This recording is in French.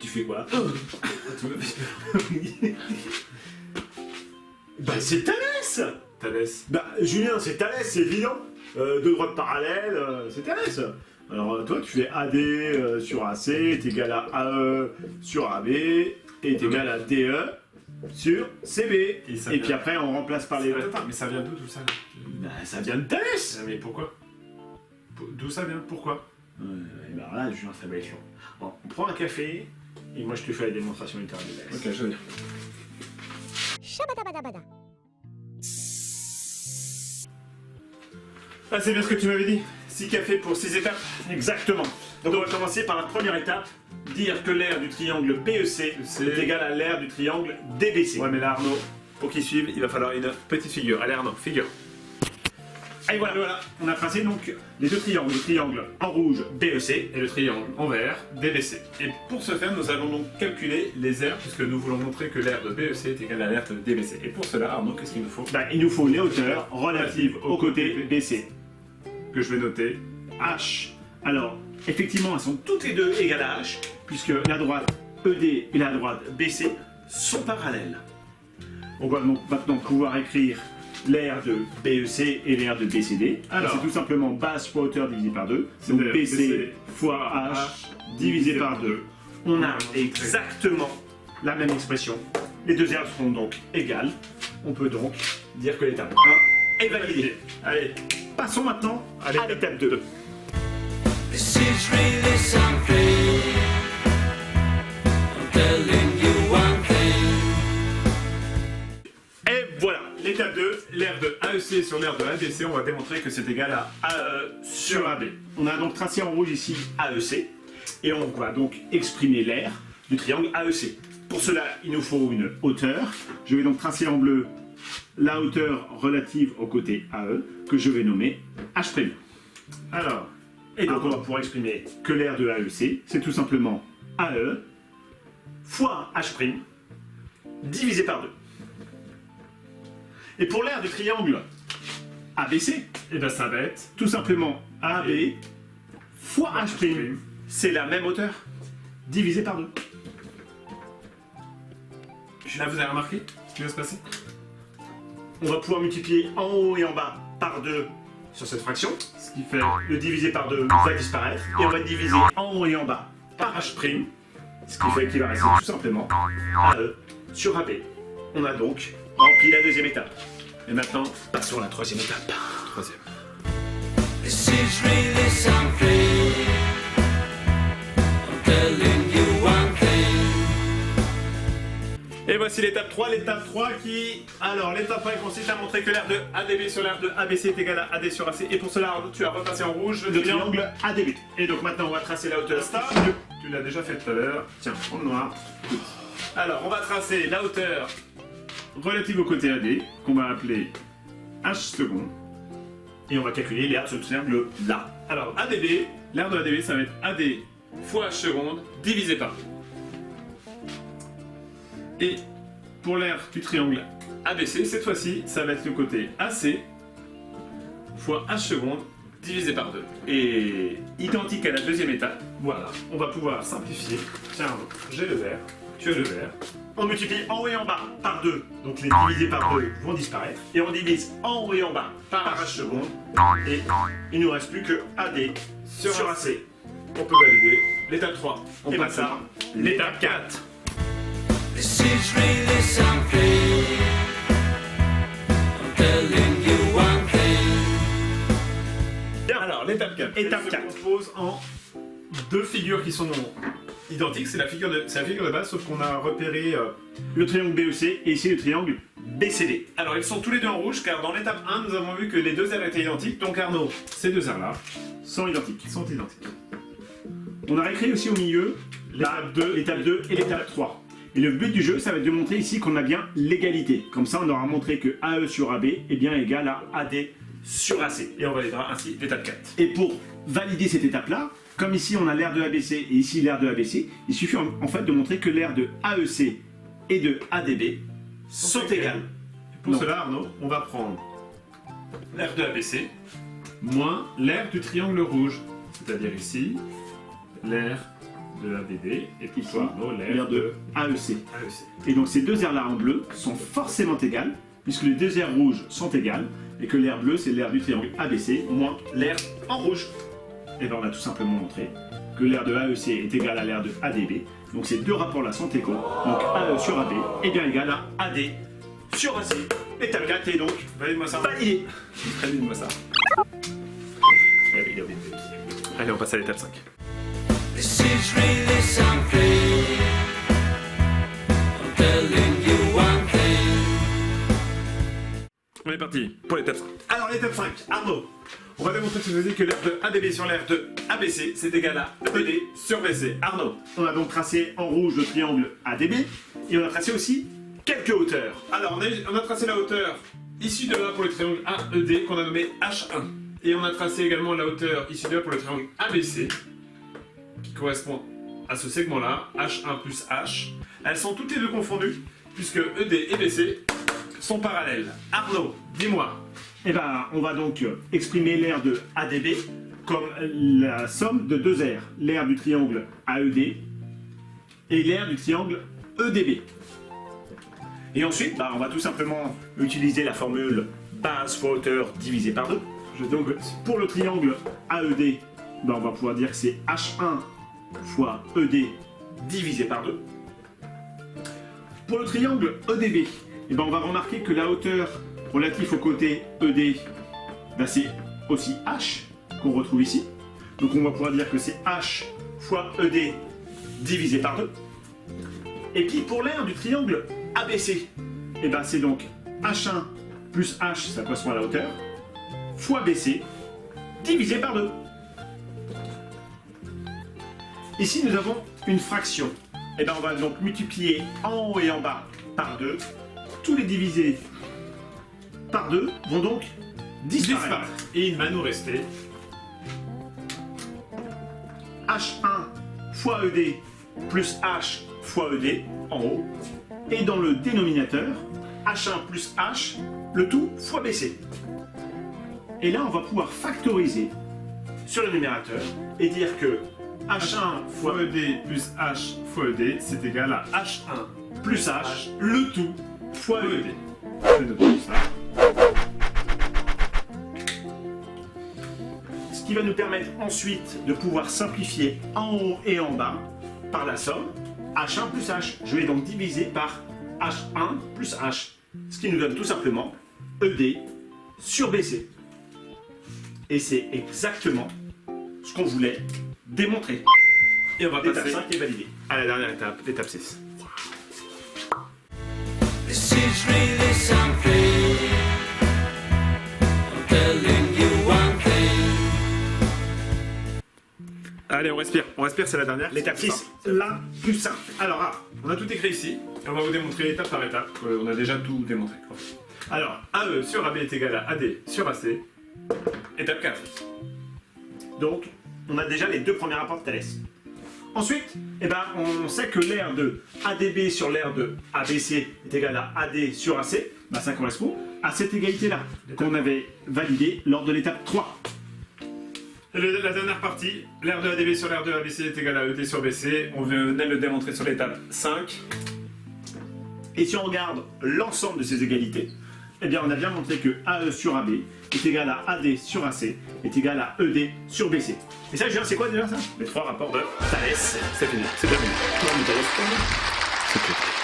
fais quoi? Tu me fais Bah c'est Thalès. Thalès. Bah Julien, c'est Thalès, c'est évident. Deux droites parallèles, c'est Thalès. Alors toi, tu fais AD sur AC est égal à AE sur AB est égal à DE sur CB. Et puis après, on remplace par les... Attends, mais ça vient d'où tout ça? Bah ça vient de Thalès. Mais pourquoi? D'où ça vient? Pourquoi? Et bah là, Julien, ça va être long. Bon, on prend un café et moi je te fais la démonstration littérale de Thalès. Ok, je viens. Shabadabadabada. Ah, c'est bien ce que tu m'avais dit. 6 cafés pour 6 étapes. Exactement. Donc on va commencer par la première étape. Dire que l'aire du triangle BEC est égal à l'aire du triangle DBC. Ouais, mais là, Arnaud, pour qu'il suive, il va falloir une petite figure. Allez, Arnaud, figure. Et voilà. On a tracé donc les deux triangles. Le triangle en rouge BEC. Et le triangle en vert, DBC. Et pour ce faire, nous allons donc calculer les aires, puisque nous voulons montrer que l'aire de BEC est égale à l'aire de DBC. Et pour cela, Arnaud, qu'est-ce qu'il nous faut? Bah, il nous faut les hauteurs relatives au côté BC. Que je vais noter. H. Alors, effectivement, elles sont toutes les deux égales à H, puisque la droite ED et la droite BC sont parallèles. On va donc maintenant pouvoir écrire l'aire de BEC et l'aire de BCD. Alors, c'est tout simplement base fois hauteur divisé par 2. C'est Donc de BC fois H divisé par 2. On a exactement la même expression. Les deux aires seront donc égales. On peut donc dire que l'étape 1 est validée. Allez, Passons maintenant à l'étape 2. This is really something. I'm telling you one thing. Et voilà. l'étape 2, l'aire de AEC sur l'aire de ADC, on va démontrer que c'est égal à AE sur AB. On a donc tracé en rouge ici AEC. Et on va donc exprimer l'aire du triangle AEC. Pour cela, il nous faut une hauteur. Je vais donc tracer en bleu la hauteur relative au côté AE, que je vais nommer H'. Alors, Et donc on va pouvoir exprimer que l'aire de AEC, c'est tout simplement AE fois H' divisé par 2. Et pour l'aire du triangle ABC, et ben ça va être tout simplement AB fois H', c'est la même hauteur, divisé par 2. là vous avez remarqué ce qui va se passer? On va pouvoir multiplier en haut et en bas par 2 sur cette fraction, Ce qui fait le divisé par 2 va disparaître, et on va diviser en haut et en bas par H', ce qui fait qu'il va rester tout simplement AE sur AB. On a donc rempli la deuxième étape. Et maintenant, passons à la troisième étape. troisième. This is really something. I'm telling you one thing. Et voici l'étape 3, qui... Alors, l'étape 1 consiste à montrer que l'aire de ADB sur l'aire de ABC est égale à AD sur AC. Et pour cela, Arnaud, tu as repassé en rouge Le triangle ADB. Et donc maintenant, on va tracer la hauteur. Tu l'as déjà fait tout à l'heure. Tiens, en noir. Alors, on va tracer la hauteur Relative au côté AD, qu'on va appeler H second. Et on va calculer l'aire de ce triangle là. Alors, ADB, l'aire de ADB, ça va être AD fois H seconde divisé par 2. Et pour l'aire du triangle ABC, cette fois-ci, ça va être le côté AC fois H seconde divisé par 2. Et identique à la deuxième étape, voilà, on va pouvoir simplifier. Tiens, j'ai le vert, tu as le vert. On multiplie en haut et en bas par 2, donc les divisés par 2 vont disparaître. Et on divise en haut et en bas par H seconde. Et il ne nous reste plus que AD sur AC. On peut valider l'étape 3. On Et passe à maintenant, l'étape 4. This is really something. I'm telling you one thing. Alors, l'étape 4. Étape Elle 4. se compose en deux figures qui sont identiques. C'est la figure de base, sauf qu'on a repéré... Le triangle BEC et ici le triangle BCD. Alors, ils sont tous les deux en rouge, car dans l'étape 1, nous avons vu que les deux aires étaient identiques. Donc, Arnaud, ces deux aires-là Sont identiques. sont identiques. On a réécrit aussi au milieu L'étape 2. l'étape 2 et l'étape 3. Et le but du jeu, ça va être de montrer ici qu'on a bien l'égalité. Comme ça, on aura montré que AE sur AB est bien égal à AD sur AC. Et on validera ainsi l'étape 4. Et pour valider cette étape-là, comme ici on a l'aire de ABC et ici l'aire de ABC, il suffit en fait de montrer que l'aire de AEC et de ADB sont égales. Pour Non. cela, Arnaud, on va prendre l'aire de ABC moins l'aire du triangle rouge. C'est-à-dire ici, l'aire de ADB, et pour toi, Arnaud, l'air l'air de de AEC. AEC. Et donc ces deux aires là en bleu sont forcément égales, puisque les deux aires rouges sont égales, et que l'air bleu c'est l'air du triangle ABC moins l'air en rouge. Et bien on a tout simplement montré que l'air de AEC est égal à l'air de ADB. Donc ces deux rapports là sont égaux. Donc AE sur AB est bien égal à AD sur AC. Étape 4 est donc Valide-moi ça. validé. Valide-moi ça. Allez, on passe à l'étape 5. This is really something. I'm telling you one thing. On est parti pour l'étape 5. Alors l'étape 5, Arnaud. On va démontrer ce que c'est que l'air de ADB sur l'air de ABC, c'est égal à ED sur BC. Arnaud. On a donc tracé en rouge le triangle ADB, et on a tracé aussi quelques hauteurs. Alors, on a tracé la hauteur issue de A pour le triangle AED qu'on a nommé H1. Et on a tracé également la hauteur issue de A pour le triangle ABC, qui correspond à ce segment-là, H1 plus H. Elles sont toutes les deux confondues, puisque ED et BC sont parallèles. Arnaud, dis-moi. Eh ben, on va donc exprimer l'aire de ADB comme la somme de deux aires, l'aire du triangle AED et l'aire du triangle EDB. Et ensuite, bah, on va tout simplement utiliser la formule base fois hauteur divisé par 2. Donc, pour le triangle AED, bah, on va pouvoir dire que c'est H1 fois ED divisé par 2. Pour le triangle EDB, eh ben, on va remarquer que la hauteur relative au côté ED, bah, c'est aussi H qu'on retrouve ici. Donc on va pouvoir dire que c'est H fois ED divisé par 2. Et puis pour l'aire du triangle ABC, eh ben, c'est donc H1 plus H, ça correspond à la hauteur, fois BC divisé par 2. Ici nous avons une fraction. Et ben, on va donc multiplier en haut et en bas par 2. Tous les divisés par 2 vont donc disparaître. Et il va nous rester H1 fois ED plus H fois ED en haut. Et dans le dénominateur, H1 plus H, le tout fois BC. Et là, on va pouvoir factoriser sur le numérateur et dire que H1 fois fois ED plus H fois ED, c'est égal à H1 plus H, le tout fois ED. Je vais noter tout ça. Ce qui va nous permettre ensuite de pouvoir simplifier en haut et en bas par la somme H1 plus H. Je vais donc diviser par H1 plus H. Ce qui nous donne tout simplement ED sur BC. Et c'est exactement ce qu'on voulait démontrer. Et on va L'étape passer 5 est validée. à la dernière étape, l'étape 6. This is really something. I'm telling you one thing. Allez, on respire, c'est la dernière. L'étape 6, la plus simple. Alors, on a tout écrit ici, et on va vous démontrer étape par étape. On a déjà tout démontré. Alors, AE sur AB est égal à AD sur AC. Étape 4. Donc, on a déjà les deux premiers rapports de Thalès. Ensuite, eh ben, on sait que l'aire de ADB sur l'aire de ABC est égal à AD sur AC. Ben, ça correspond à cette égalité-là qu'on avait validée lors de l'étape 3. Et la dernière partie, l'aire de ADB sur l'aire de ABC est égal à ED sur BC. On venait de le démontrer sur l'étape 5. Et si on regarde l'ensemble de ces égalités, eh bien, on a bien montré que AE sur AB est égal à AD sur AC est égal à ED sur BC. Et ça, Julien, c'est quoi déjà ça? Les trois rapports de Thalès. C'est fini, c'est terminé. Non, mais Thalès, C'est tout.